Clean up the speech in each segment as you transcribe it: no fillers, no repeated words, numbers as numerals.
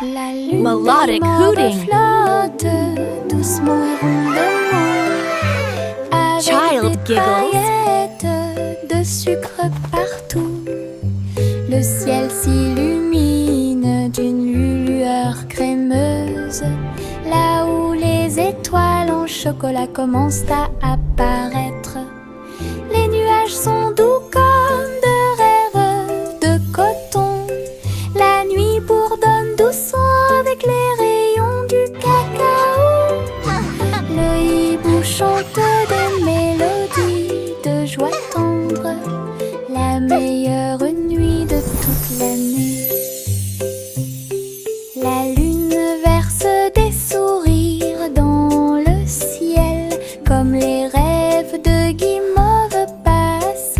La lune Melodic hooting. flotte doucement et rondement avec Child des giggles. paillettes de sucre partout. Le ciel s'illumine d'une lueur crémeuse, là où les étoiles en chocolat commencent à apparaître. Les nuages sont doux comme de rêves de coton. La nuit bourdonne doucement avec les rayons du cacao. Le hibou chante des mélodies de joie tendre, la meilleure nuit de toute l'année. La lune verse des sourires dans le ciel, comme les rêves de guimauve passent.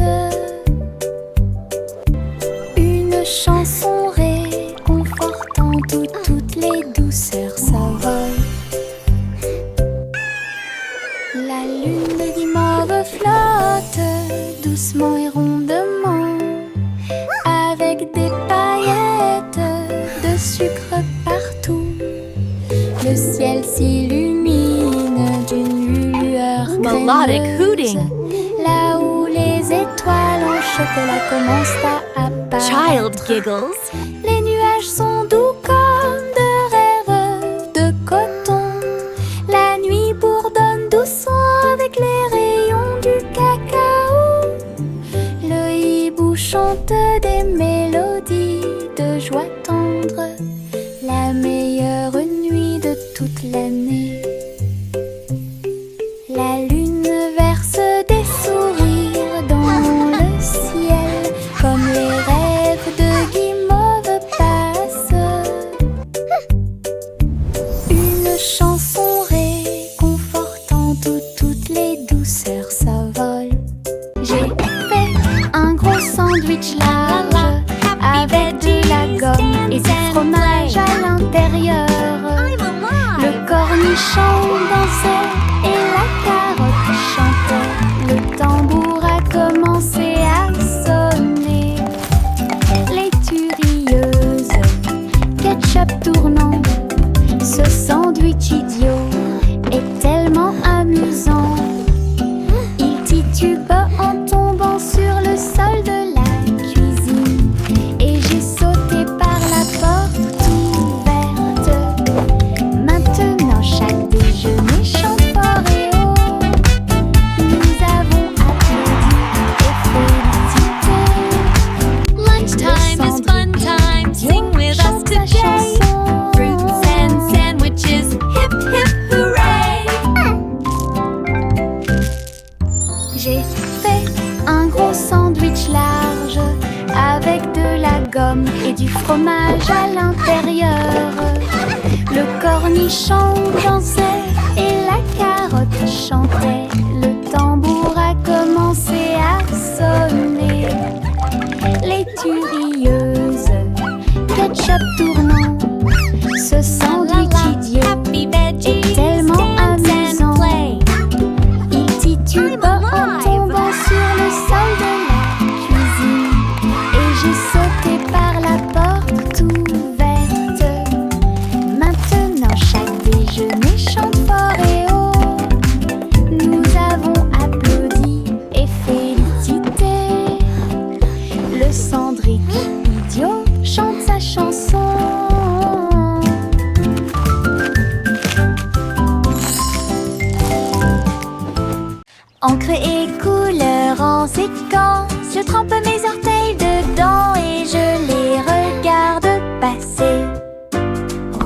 Une chanson réconfortant où toutes les douceurs s'envolent. La lune de guimauve flotte doucement et rondement avec des paillettes de sucre partout. Le ciel s'illumine d'une lueur Melodic crémeuse, hooting. là où les étoiles en chocolat commencent à apparaître. Child giggles. Les nuages sont doux comme de rêves de coton. La nuit bourdonne doucement avec les rayons du cacao. Le hibou chante des mélodies de joie tendre, la meilleure nuit de toute l'année. La lune verse des sourires dans le ciel, comme les rêves de guimauve passent. Une chanson réconfortante où toutes les douceurs s'envolent. J'ai fait un gros sandwich large avec de la gomme et du fromage à l'intérieur. Le cornichon dansait et la carotte chantait. Le tambour a commencé à sonner. Les turieuses, ketchup tournant. Ce sandwich idiot est tellement amusant. Il titube en tombant sur le sol de la cuisine. Et j'ai sauté par la porte ouverte. Maintenant chaque déjeuner chante fort et haut. Nous avons applaudi et félicité. Lunchtime is fun time. Sing with us Chante sa today. chanson. Fruits and sandwiches. Hip hip hooray. J'ai fait un gros sandwich large avec de la gomme et du fromage à l'intérieur. Le cornichon dansait et la carotte chantait. Le tambour a commencé à sonner. Les turieuses, ketchup tournant. Ce sandwich idiot Happy veggies. est tellement Dance amusant. and play. Il titube en tombant sur le sol de la cuisine. Et j'ai sauté par la porte ouverte. Maintenant chaque déjeuner chante fort et haut. Nous avons applaudi et félicité. Le cendric idiot chante sa chanson. Encre et couleur en séquence, je trempe mes orteils dedans et je les regarde passer.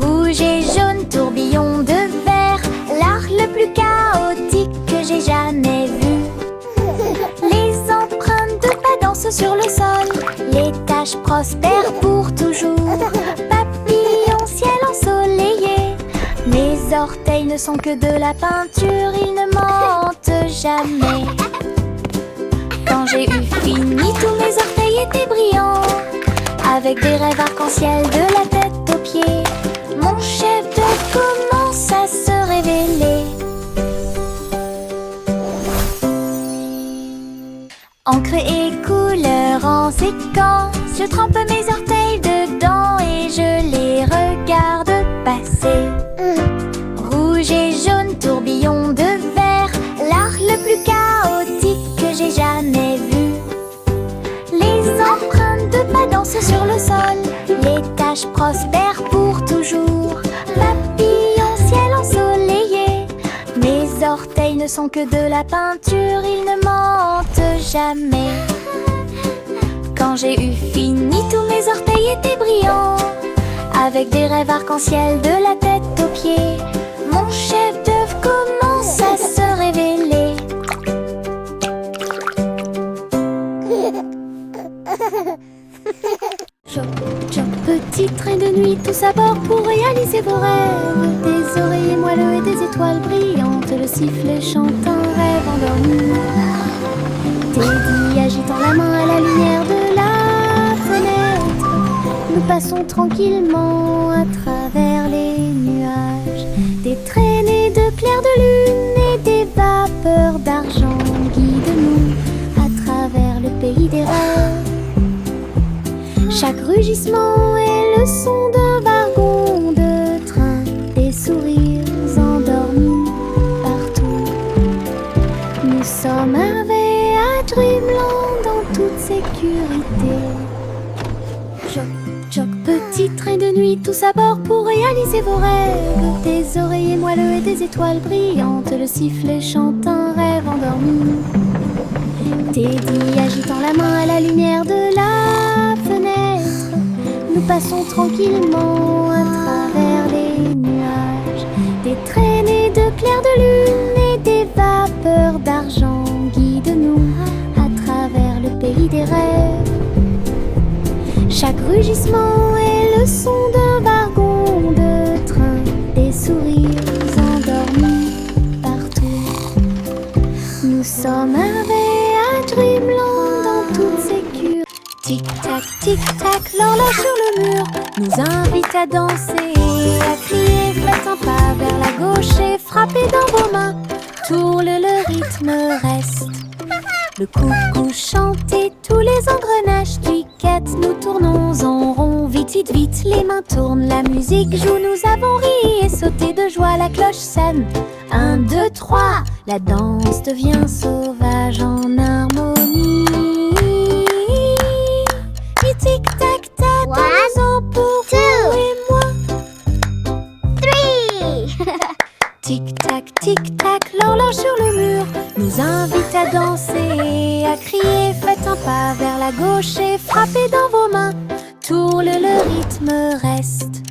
Rouge et jaune, tourbillon de verre, l'art le plus chaotique que j'ai jamais vu. Les empreintes de pas dansent sur le sol, les taches prospèrent pour toujours. Papillon, ciel ensoleillé, mes orteils ne sont que de la peinture, ils ne mentent jamais. Quand j'ai eu fini, tous mes orteils étaient brillants, avec des rêves arc-en-ciel de la tête aux pieds. Mon chef d'œuvre commence à se révéler. Encre et couleur en séquence, je trempe mes orteils dedans et je les regarde passer. Rouge et jaune, tourbillon de verre, l'art le plus chaotique que j'ai jamais vu. Les empreintes de pas dansent sur le sol, les taches prospèrent pour toujours. Papillon, ciel ensoleillé, mes orteils ne sont que de la peinture, ils ne mentent jamais. Quand j'ai eu fini, tous mes orteils étaient brillants, avec des rêves arc-en-ciel de la tête aux pieds. Mon chef-d'œuvre commence à se révéler. Choc, choc, petit train de nuit, tous à bord pour réaliser vos rêves. Des oreillers moelleux et des étoiles brillantes, le sifflet chante un rêve endormi. Teddy agitant la main à la lumière de la fenêtre, nous passons tranquillement à travers les nuages. Des traînées de clairs de lune et des vapeurs d'argent guident-nous à travers le pays des rêves. Chaque rugissement est le son d'un wagon de train, des sourires endormis partout. Nous sommes arrivés à Dreamland en toute sécurité. Choc, choc, petit train de nuit, tous à bord pour réaliser vos rêves. Des oreillers moelleux et des étoiles brillantes, le sifflet chante un rêve endormi. Teddy agitant la main à la lumière de la fenêtre, nous passons tranquillement à travers les nuages. Des traînées de clairs de lune et des vapeurs d'argent guident-nous à travers le pays des rêves. Chaque rugissement est le son d'un wagon de train, des sourires endormis partout. Nous sommes arrivés à Dreamland en toute sécurité. Tic-tac, tic-tac, l'horloge sur le mur nous invite à danser, à crier, faites un pas vers la gauche et frappez dans vos mains. Tourne, le rythme reste. Le coucou chante et tous les engrenages cliquettent. Nous tournons en rond, vite, vite, vite, les mains tournent, la musique joue. Nous avons ri et sauté de joie, la cloche sonne. 1, 2, 3, la danse devient sauvage en harmonie. Et tic-tac, tac, nous en pour vous et moi. 3. Tic-tac, tic-tac, l'horloge sur le mur nous invite à danser, à crier, faites un pas vers la gauche et frappez dans vos mains. Tourne, le rythme reste.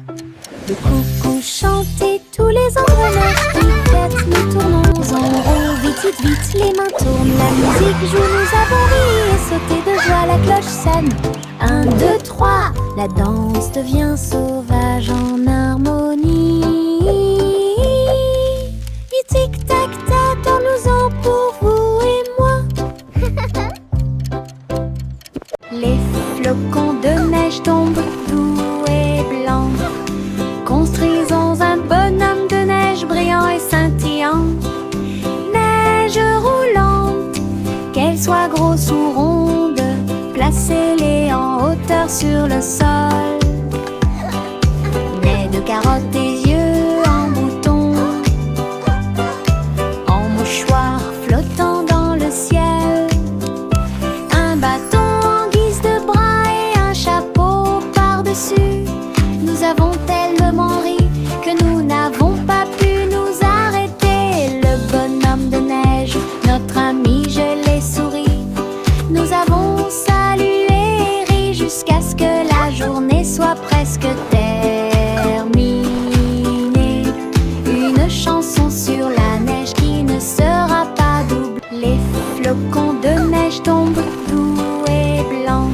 Le coucou chante et tous les engrenages cliquettent. Nous tournons en rond, vite, vite, vite, les mains tournent, la musique joue. Nous avons ri et sauté de joie, la cloche sonne. 1, 2, 3, la danse devient sauvage en harmonie. Et tic-tac, attends-nous-en pour vous et moi. Les flocons de neige tombent doux et blancs, construisons un bonhomme de neige brillant et scintillant. Neige roulante, qu'elle soit grosse ou ronde, placez-les en hauteur sur le sol. Nez de carottes et yeux en bouton, en mouchoir flottant dans le ciel. Un bâton en guise de bras et un chapeau par-dessus. Nous avons tellement ri que nous n'avons pas pu nous arrêter. Le bonhomme de neige, notre ami, je l'ai souri. Nous avons salué et ri jusqu'à ce que la journée soit presque terminée. Une chanson sur la neige qui ne sera pas double. Les flocons de neige tombent doux et blancs,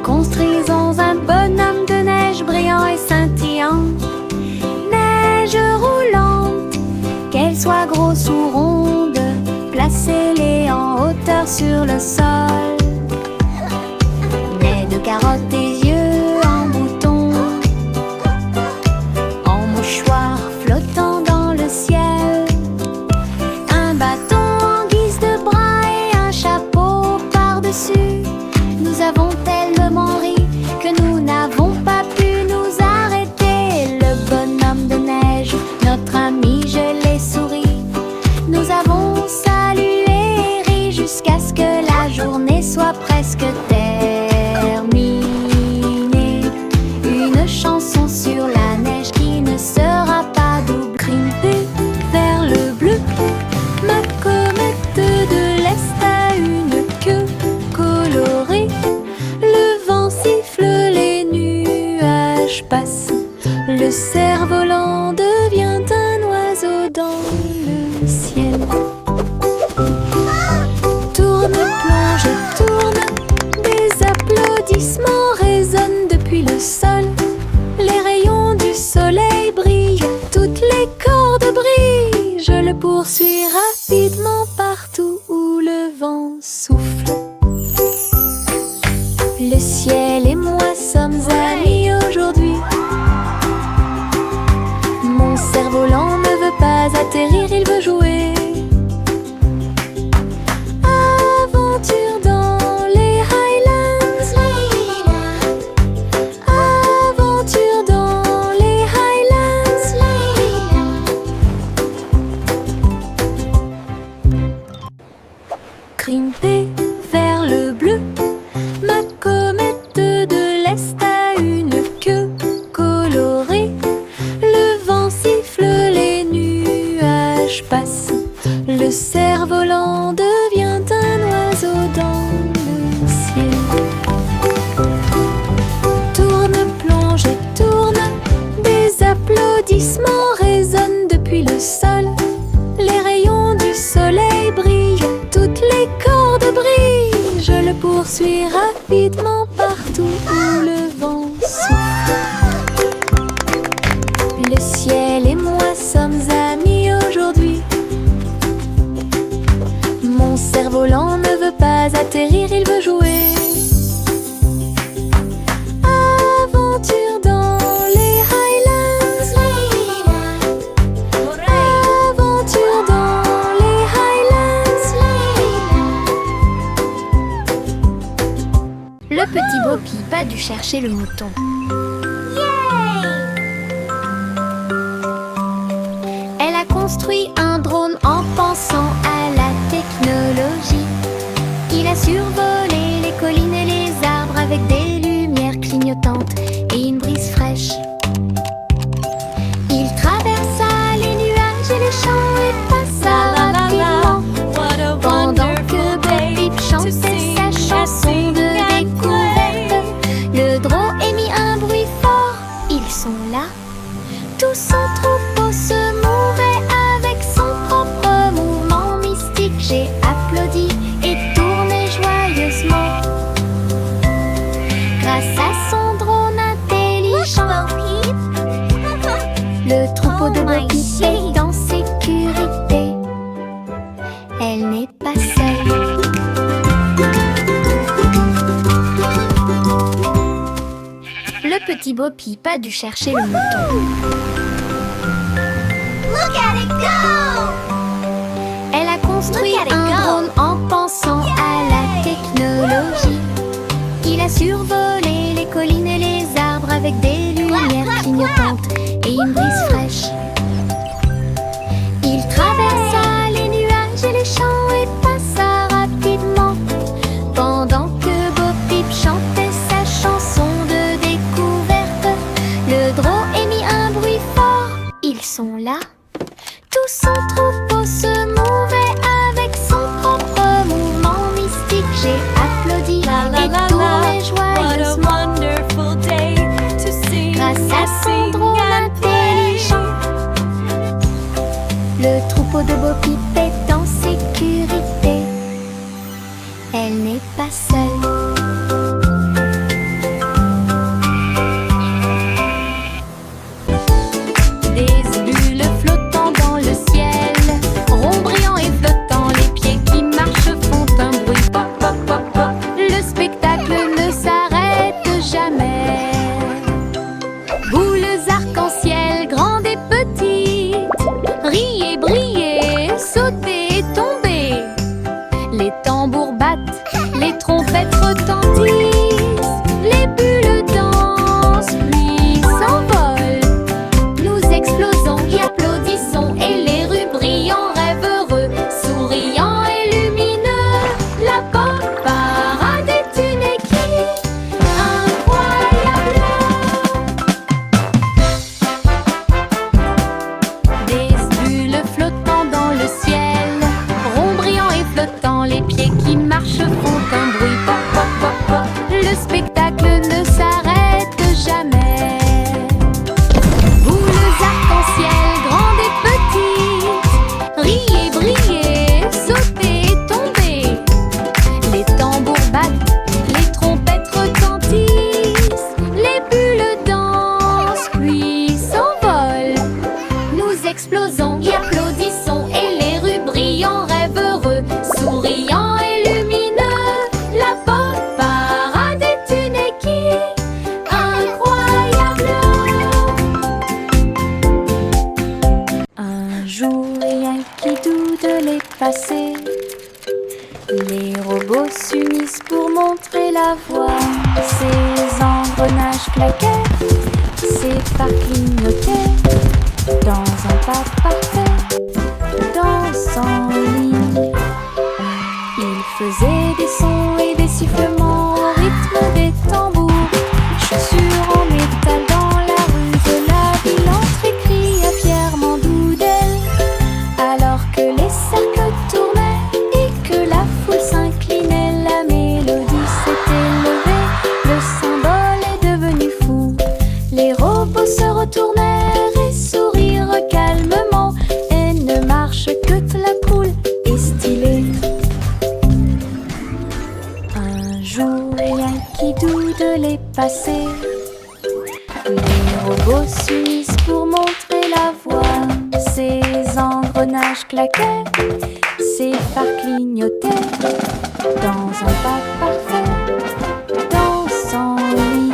construisons un bonhomme de neige brillant et scintillant. Neige roulante, qu'elle soit grosse ou ronde, placez-les en hauteur sur le sol. Nez de carottes et yeux en bouton, en mouchoir flottant dans le ciel. Un bâton en guise de bras et un chapeau par-dessus. Nous avons tellement ri que nous n'avons pas pu nous arrêter. Le bonhomme Le cerf-volant devient un oiseau dans le ciel. Tourne, plonge, tourne, des applaudissements résonnent depuis le sol. Les rayons du soleil brillent, toutes les cordes brillent. Je le poursuis rapidement partout où le vent souffle. Le ciel et moi sommes amis aujourd'hui. Mon cerf-volant ne veut pas atterrir, il veut jouer. Aventure dans les Highlands. Aventure dans les Highlands. Grimper vers le bleu. Ma comète de l'Est a une queue colorée. Le vent siffle, les nuages passent. Le cerf-volant devient un oiseau dans le ciel. Tourne, plonge, tourne, des applaudissements résonnent depuis le sol. Les rayons du soleil brillent, toutes les cordes brillent. Je le poursuis rapidement partout où le vent souffle. Le ciel et moi sommes amis aujourd'hui. Mon cerf-volant ne veut pas atterrir, il veut jouer. Aventure dans les Highlands. Aventure dans les Highlands. Le petit Bo Peep a dû chercher le mouton. Elle a construit un drone en pensant à la technologie. Il a survolé les collines et les arbres avec des lumières clignotantes et une brise fraîche. Il traversa les nuages et les champs et passa rapidement pendant que Bo Peep chantait sa chanson de découverte. Le drone émit un bruit fort. Ils sont là. Tout son troupeau se mouvait avec son propre mouvement mystique. J'ai applaudi et tourné joyeusement grâce à son drone intelligent. Le troupeau de Bo Peep est en sécurité. Elle n'est pas seule. Le petit Bo Peep a dû chercher le mouton. Elle a construit un drone en pensant à la technologie. Il a survolé les collines et les arbres avec des lumières clignotantes et une brise fraîche. Il traversa les nuages et les champs et passa rapidement pendant que Bo Peep chantait sa chanson de découverte. Le drone émit un bruit fort. Ils sont là. Tout son troupeau se mouvait avec son propre mouvement mystique. J'ai applaudi et tourné joyeusement grâce à son drone intelligent. Le troupeau de Bo Peep est en sécurité. Elle n'est pas seule. Des bulles flottant dans le ciel, ronds brillants et flottants, les pieds qui marchent font un bruit pop pop pop pop. Le spectacle ne s'arrête jamais. Boules arc-en-ciel, grandes et petites, riez, brillez, sautez. explosons et applaudissons. Et les rues brillent en rêve heureux, souriant et lumineux. La bonne parade est une équipe incroyable. Un jour, rien qui doute les passés. Les robots s'unissent pour montrer la voie. Ces engrenages claquaient, ces phares clignotaient. Dans un pas parfait, dansant en ligne. Ils faisaient des sons et des sifflements au rythme des tambours. Chaussures en métal dans la rue de la ville, entrée cria fièrement Doodle. Alors que les cercles tournaient et que la foule s'inclinait, la mélodie s'était levée, le symbole est devenu fou. Les robots se retournèrent et sourirent calmement. Et ne marche que la poule est stylée. Un jour, rien qui doute les passés. Les robots s'unissent pour montrer la voie. Ces engrenages claquaient, ces phares clignotaient. Dans un pas parfait, dansant en ligne.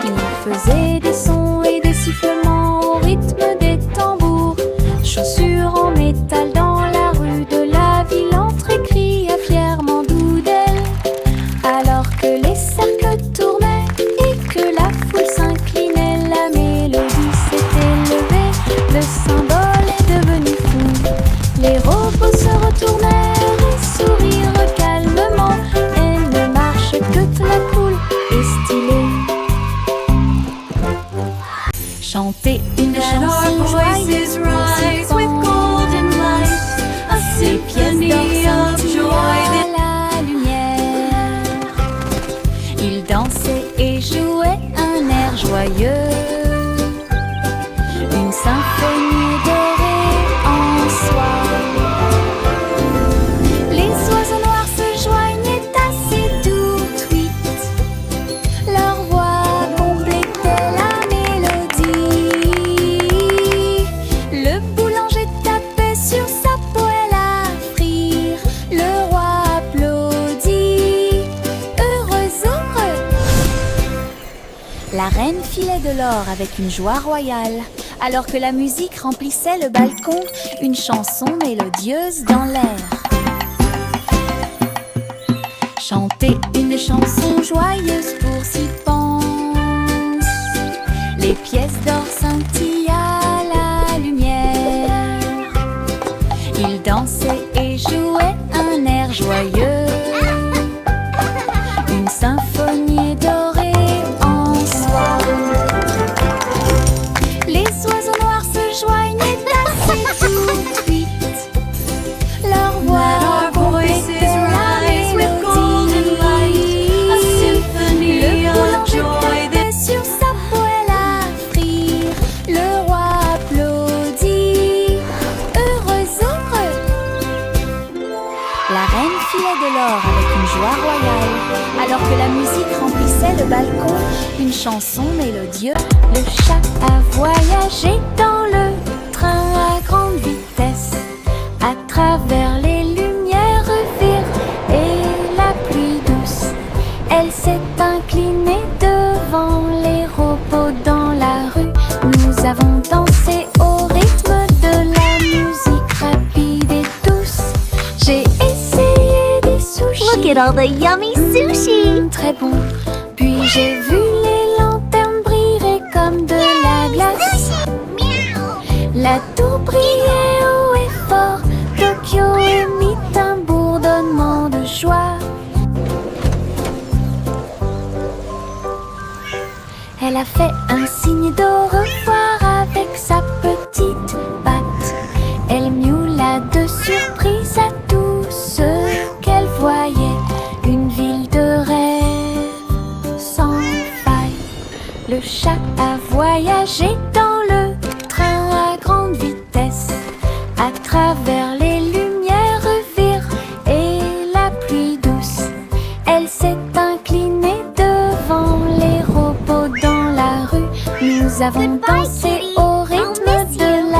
Ils faisaient des sons et des sifflements au rythme des tambours. Chaussures en métal dans la rue de la ville, entrée cria fièrement Doodle. Alors que les cercles tournaient et que la foule s'inclinait, la mélodie s'était levée, le symbole est devenu fou. Les robots se retournèrent et sourirent calmement. Et ne marche que la poule est stylée. Chanter une Let chanson our joyeuse voices rise with golden light, a symphony of joy that à la lumière. Ils dansaient et jouaient un air joyeux, une symphonie dorée en soi. Les oiseaux noirs se joignaient à ces doux tweets. Leur voix complétait la mélodie. Le boulanger tapait sur sa poêle à frire. Le roi applaudit, heureux, heureux. La reine filait de l'or avec une joie royale, alors que la musique remplissait le balcon, une chanson mélodieuse dans l'air. Chanter une chanson joyeuse pour s'y pense. Les pièces d'or scintillent à la lumière. Ils dansaient et jouaient un air joyeux, une symphonie dorée en soi. Les oiseaux noirs se joignaient à ces doux tweets. Leur voix complétait la mélodie. a symphony Le of boulanger joy tapait sur sa poêle à frire. Le roi applaudit, heureux, heureux. La reine filait de l'or avec une joie royale, alors que la musique remplissait le balcon, une chanson mélodieuse. Le chat a voyagé dans le train à grande vitesse, à travers les lumières vives et la pluie douce. Elle s'est inclinée devant les robots dans la rue. Nous avons dansé au rythme de la musique rapide et douce. J'ai essayé des sushis. Look at all the yummy sushi! Très bon. Puis j'ai vu les lanternes briller comme de la glace. La tour brillait haut et fort. Tokyo émit un bourdonnement de joie. Elle a fait un signe d'au revoir avec sa petite patte. Elle miaula de surprise à tout ce qu'elle voyait. Une ville de rêve sans faille. Le chat a voyagé dans le train à grande vitesse, à travers les lumières vives et la pluie douce. Elle s'est inclinée devant les robots dans la rue. Nous avons dansé au rythme de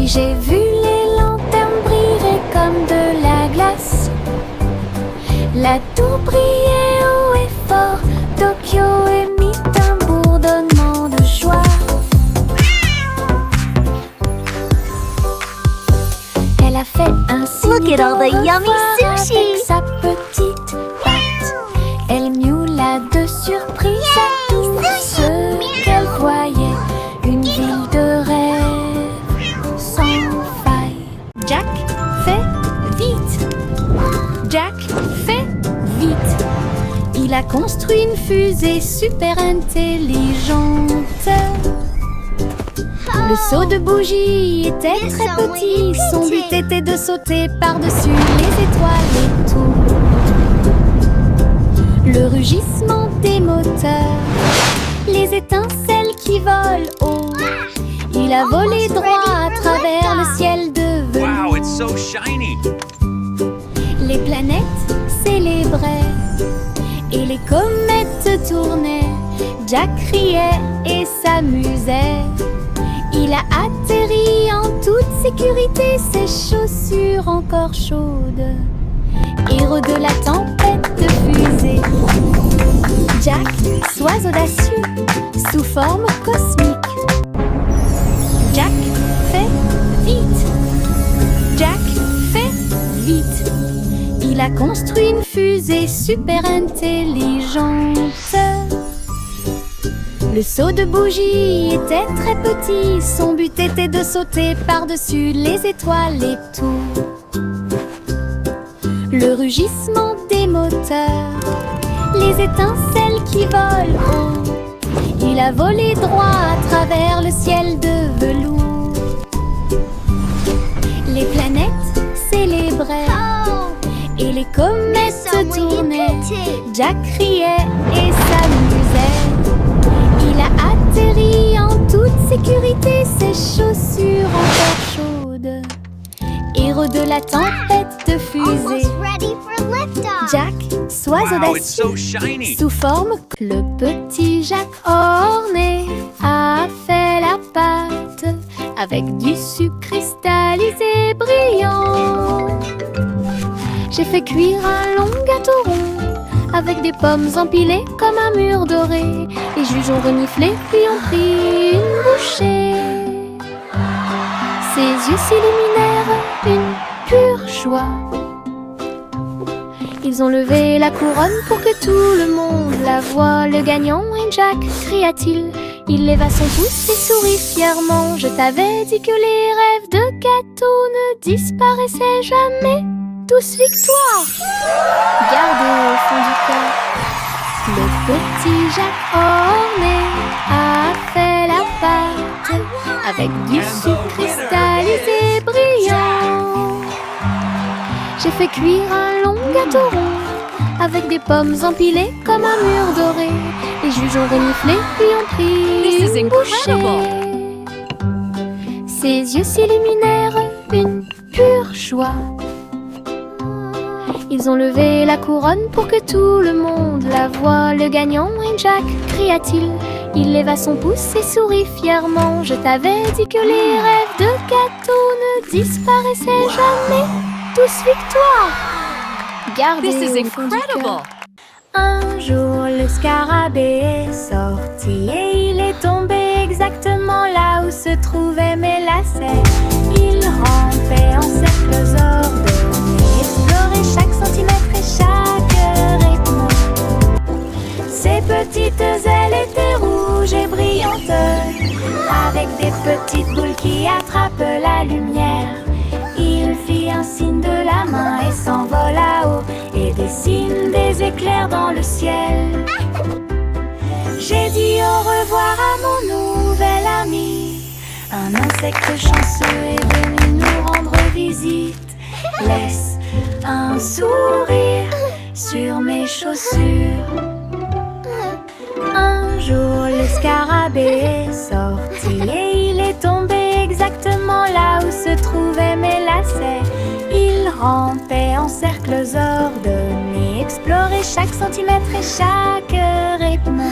j'ai vu les lanternes briller comme de la glace. La tour brillait haut et fort, Tokyo émit un bourdonnement de joie. Elle a fait un signe Look at all the yummy avec sushi. sa petite patte. Elle miaula de surprise à tout ce qu'elle voyait. Une ville de rêve sans faille. Jack, fais vite! Jack, fais vite! Il a construit une fusée super intelligente. Le seau de bougie était très petit. Son but était de sauter par-dessus les étoiles et tout. Le rugissement des moteurs, les étincelles qui volent haut. Il a volé droit à travers le ciel de velours. Wow, it's so shiny. Les planètes célébraient et les comètes tournaient. Jack riait et s'amusait. Il a atterri en toute sécurité, ses chaussures encore chaudes. Héros de la tempête de fusée. Jack, sois audacieux, sous forme cosmique. Jack, fais vite! Jack, fais vite! Il a construit une fusée super intelligente. Le seau de bougie était très petit. Son but était de sauter par-dessus les étoiles et tout. Le rugissement des moteurs, les étincelles qui volent haut. Il a volé droit à travers le ciel de velours. Les planètes célébraient et les comètes tournaient. Jack riait et s'amusait. Il a atterri en toute sécurité, ses chaussures encore chaudes. Héros de la tempête de fusée. Jack, sois Wow, it's so audacieux, shiny. sous forme. Le petit Jack orné a fait la pâte avec du sucre cristallisé brillant. J'ai fait cuire un long gâteau rond avec des pommes empilées comme un mur doré. Les juges ont reniflé puis ont pris une bouchée. Ses yeux s'illuminèrent une pure joie. Ils ont levé la couronne pour que tout le monde la voie. Le gagnant est Jack, cria-t-il. Il leva son pouce et sourit fièrement. Je t'avais dit que les rêves de gâteau ne disparaissaient jamais. Tous victoire! Gardez au fond du cœur. Le petit Jack orné a fait la pâte avec du sucre cristallisé brillant. J'ai fait cuire un long gâteau rond avec des pommes empilées comme un mur doré. Les juges ont reniflé puis ont pris une bouchée. Ses yeux s'illuminèrent une pure joie. Ils ont levé la couronne pour que tout le monde la voie. Le gagnant est Jack, cria-t-il. Il leva son pouce et sourit fièrement. Je t'avais dit que les rêves de gâteau ne disparaissaient jamais. Tous victoire! Gardez au fond du cœur. Un jour, le scarabée est sorti et il est tombé exactement là où se trouvaient mes lacets. Il rampait en cercles ordonnés, explorait chaque centimètre et chaque rythme. Ses petites ailes étaient rouges et brillantes, avec des petites boules qui attrapent la lumière. Il fit un signe de la main et s'envola haut et dessine des éclairs dans le ciel. J'ai dit au revoir à mon nouvel ami. Un insecte chanceux est venu nous rendre visite. Laisse un sourire sur mes chaussures. Un jour, le scarabée est sorti et il est tombé exactement là où se trouvaient mes lacets. Il rampait en cercles ordonnés, explorait chaque centimètre et chaque rythme.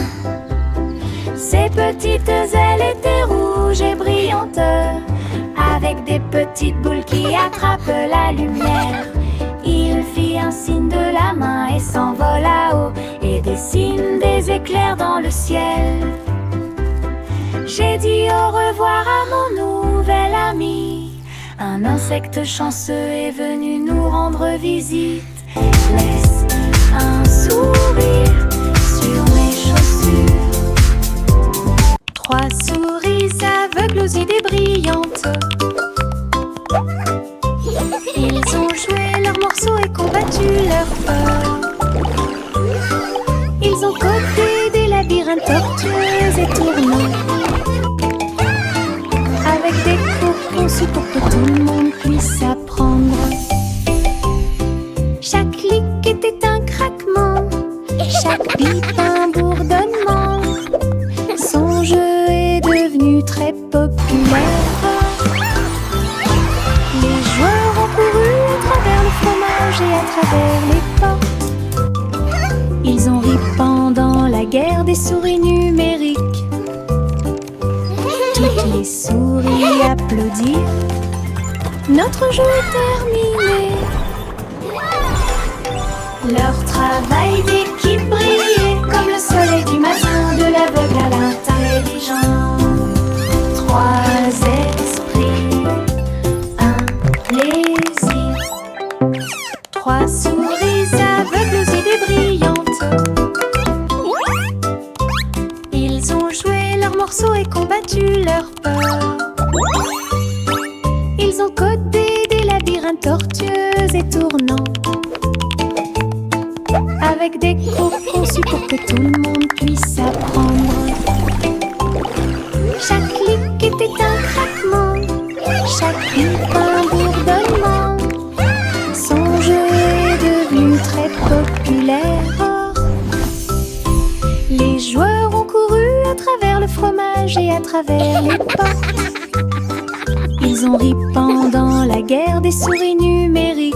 Ses petites ailes étaient rouges et brillantes, avec des petites boules qui attrapent la lumière. Il fit un signe de la main et s'envole là-haut et dessine des éclairs dans le ciel. J'ai dit au revoir à mon nouvel ami. Un insecte chanceux est venu nous rendre visite. Laisse un sourire sur mes chaussures. 3 souris aveugles aux idées brillantes. Ils ont joué leurs morceaux et combattu leur peur. Ils ont codé des labyrinthes tortueux et tournants, avec des cours conçus pour que tout le monde puisse apprendre. Chaque clic était un craquement, chaque bip un bourdonnement. Son jeu est devenu très populaire. Les joueurs ont couru à travers le fromage et à travers les portes. Ils ont ri pendant la guerre des souris numériques. Toutes les souris applaudirent. Notre jeu est terminé. Leur travail d'équipe brillait comme le soleil du matin, de l'aveugle à l'intelligent. 3 esprits, un plaisir. 3 souris aveugles aux idées brillantes. Ils ont joué leurs morceaux et combattu leur peur. Ils ont codé des labyrinthes tortueux et tournants, avec des cours conçus pour que tout le monde puisse apprendre. Chaque clic était un craquement, chaque bip un bourdonnement. Son jeu est devenu très populaire. Les joueurs ont couru à travers le fromage et à travers les portes. Ils ont ri pendant la guerre des souris numériques.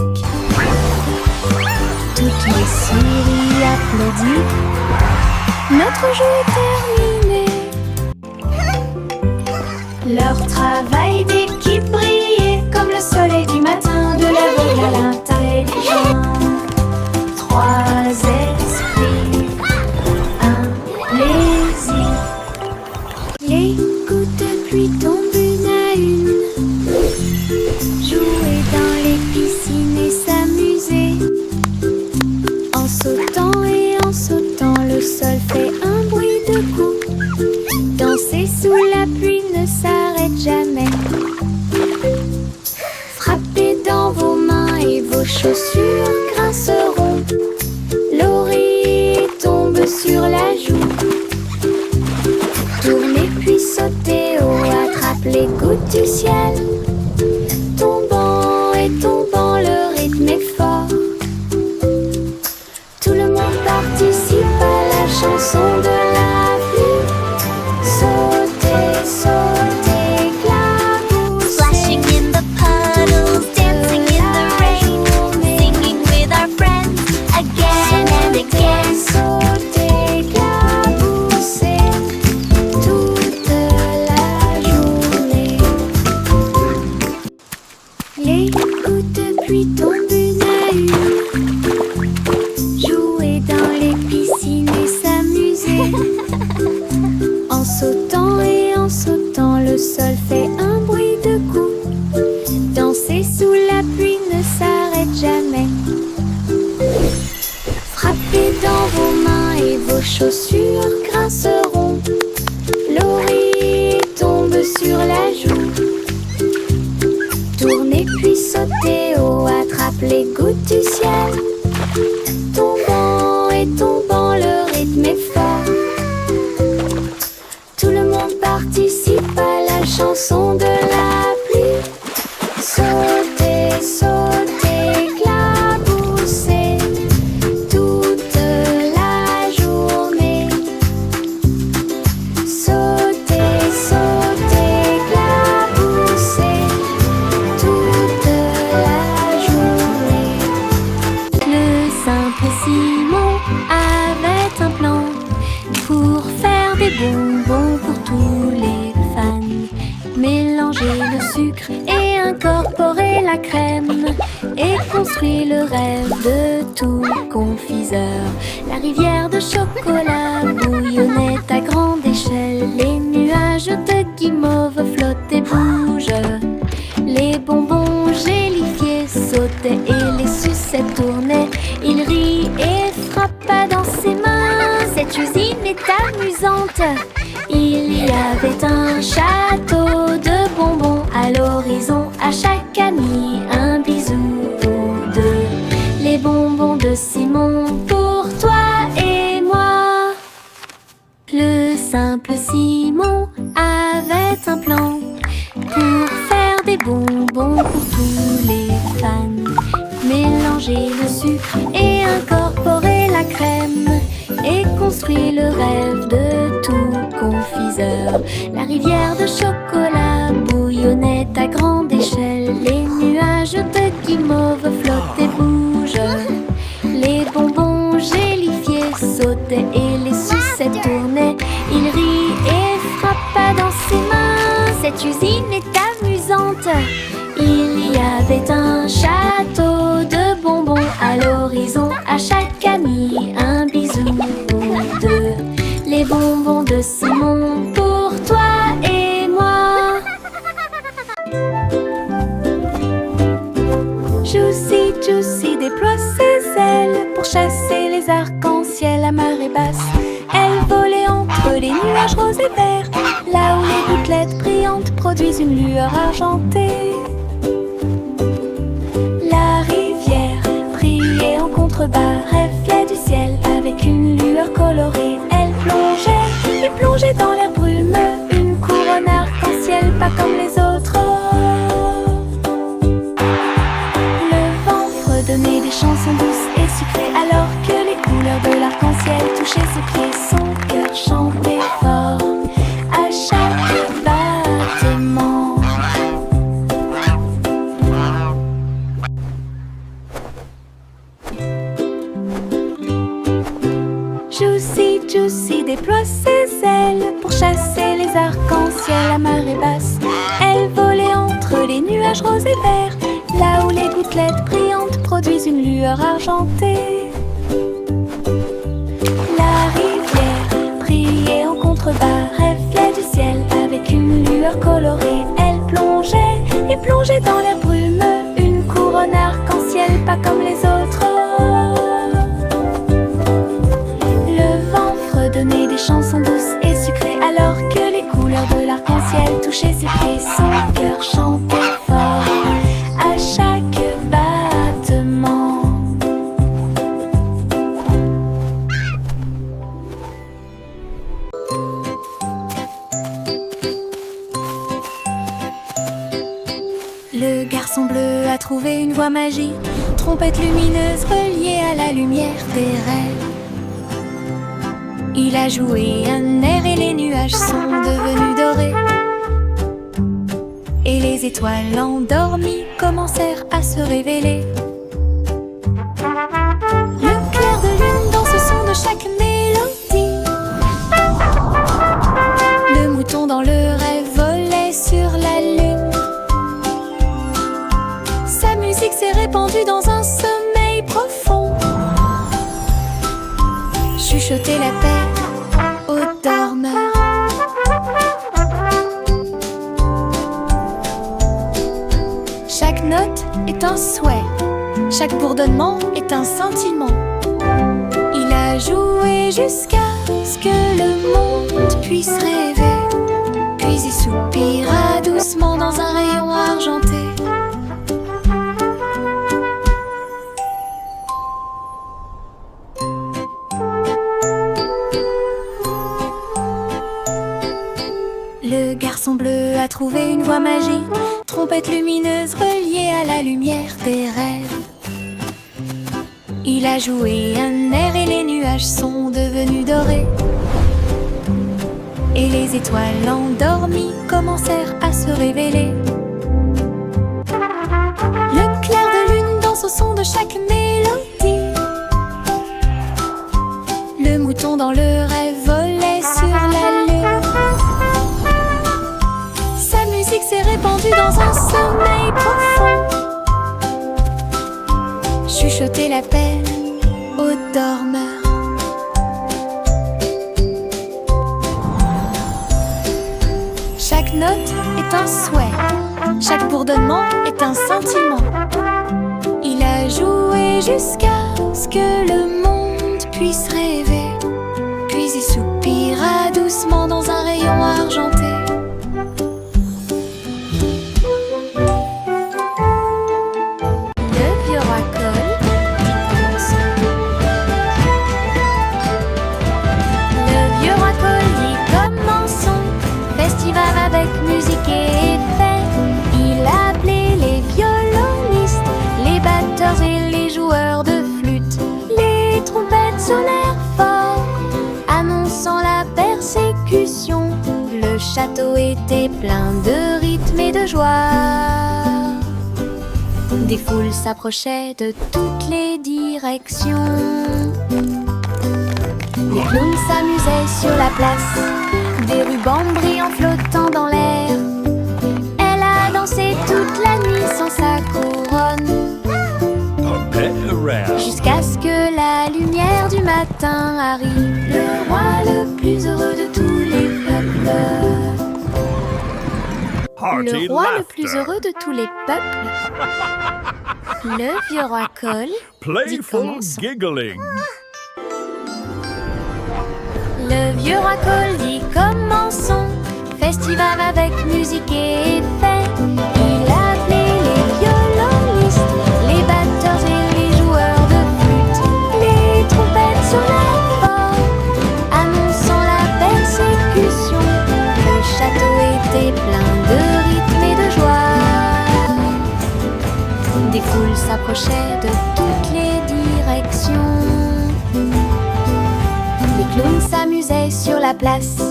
Toutes les souris applaudirent. Notre jeu est terminé. Leur travail d'équipe brillait comme le soleil du matin, de l'aveugle à l'intelligent. 3 esprits, un plaisir. Les gouttes de pluie tombent une à une. Jouer dans les piscines et s'amuser. En sautant et en sautant, le sol fait un bruit de coups. Danser sous la pluie ne s'arrête jamais. Frappez dans vos mains et vos chaussures grinceront. L'oreiller tombe sur la joue. Tournez puis sautez haut, attrape les gouttes du ciel. Tombant et tombant, le rythme est fort. Tout le monde participe à la chanson de la pluie. Sautez, sautez, éclaboussez. Splashing in the puddles, dancing in the rain, singing with our friends again and again. Sautez, éclaboussez toute la journée. Les gouttes de pluie tombent une à une. Jouer dans les piscines et s'amuser. En sautant et en sautant, le sol fait un bruit de coups. Danser sous la pluie ne s'arrête jamais. Frappez dans vos mains et vos chaussures grinceront. L'oreiller tombe sur la joue. Tournez puis sautez haut, attrape les gouttes du ciel. Tombant et tombant, le rythme est fort. Tout le monde participe à la chanson de la pluie. Sautez, sautez, éclaboussez toute la journée. Sautez, sautez, éclaboussez toute la journée. construit le rêve de tout confiseur. La rivière de chocolat bouillonnait à grande échelle. Les nuages de guimauve flottent et bougent. Les bonbons gélifiés sautaient et les sucettes tournaient. Il rit et frappa dans ses mains. Cette usine est amusante. Il y avait un château de bonbons à l'horizon. À chaque ami un bisou ou deux. Les bonbons de Simon pour toi et moi. Le simple Simon avait un plan pour faire des bonbons pour tous les fans. Mélanger le sucre et incorporer la crème et construire le rêve de tout confiseur. La rivière de chocolat bouillonnait à grande échelle. Les nuages de guimauve flottent et bougent. Les bonbons gélifiés sautaient et les sucettes tournaient. Il rit et frappa dans ses mains. Cette usine est amusante. Il y avait un château de bonbons à l'horizon. À chaque ami un bisou ou deux. Les bonbons de Simon pour toi et moi. Juicy, Juicy déploie ses ailes pour chasser les arcs-en-ciel à marée basse. Elle volait entre les nuages roses et verts, là où les gouttelettes brillantes produisent une lueur argentée. La rivière brillait en contrebas, reflet du ciel avec une lueur colorée. Elle plongeait et plongeait dans l'air brumeux, une couronne arc-en-ciel pas comme les autres. Le vent fredonnait des chansons douces et sucrées, alors que les couleurs de l'arc-en-ciel touchaient ses pieds. Son cœur chantait fort à chaque battement. Juicy, Juicy déploie ses ailes pour chasser les arcs-en-ciel à marée basse. Elle volait entre les nuages roses et verts, là où les gouttelettes brillantes produisent une lueur argentée. La rivière brillait en contrebas, reflet du ciel avec une lueur colorée. Elle plongeait et plongeait dans l'air brumeux, une couronne arc-en-ciel pas comme les autres. Donner des chansons douces et sucrées, alors que les couleurs de l'arc-en-ciel touchaient ses pieds. Son cœur chantait fort à chaque battement. Le garçon bleu a trouvé une voie magique, trompette lumineuse reliée à la lumière des rêves. Il a joué un air et les nuages sont devenus dorés. Et les étoiles endormies commencèrent à se révéler. Le clair de lune dans ce son de chaque mélodie. Le mouton dans le rêve volait sur la lune. Sa musique s'est répandue dans un sommeil profond. Chuchoter la paix aux dormeurs. Chaque note est un souhait, chaque bourdonnement est un sentiment. Il a joué jusqu'à ce que le monde puisse rêver, puis il soupira doucement dans un rayon argenté. Le garçon bleu a trouvé une voie magique, trompette lumineuse reliée à la lumière des rêves. Il a joué un air et les nuages sont devenus dorés. Et les étoiles endormies commencèrent à se révéler. Le clair de lune danse au son de chaque mélodie. Le mouton dans le rêve volait sur la lune. Sa musique s'est répandue dans un sommeil profond. la paix aux dormeurs. Chaque note est un souhait, chaque bourdonnement est un sentiment. Il a joué jusqu'à ce que le monde puisse rêver, puis il soupira doucement dans un rayon argenté. Le vieux racole dit commençons. Le vieux racole dit commençons. Festival avec musique et effet. Il a appelé les violonistes, les batteurs et les joueurs de flûte. Les trompettes sonnèrent fort, annonçant la persécution. Le château était plein de rythme et de joie. Des foules s'approchaient de toutes les directions. Les clowns s'amusaient sur la place, des rubans brillants flottant dans l'air. Elle a dansé toute la nuit sans sa couronne, jusqu'à ce que la lumière du matin arrive. Le roi le plus heureux de tous les peuples. Le roi le plus heureux de tous les peuples. Le vieux racole dit commençons. Le vieux racole dit commençons. Festival avec musique et effet. Il a appelé les violonistes, les batteurs et les joueurs de flûte. Les trompettes sonnèrent fort, annonçant la persécution. Le château était plein de rythme et de joie. Des foules s'approchaient de toutes les directions. Les clowns s'amusaient sur la place,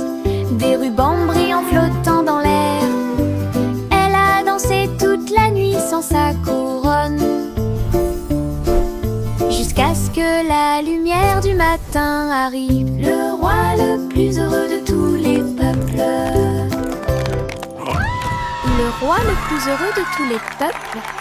des rubans brillants flottant dans l'air. Elle a dansé toute la nuit sans sa couronne, jusqu'à ce que la lumière du matin arrive. Le roi le plus heureux de tous les peuples. Le roi le plus heureux de tous les peuples.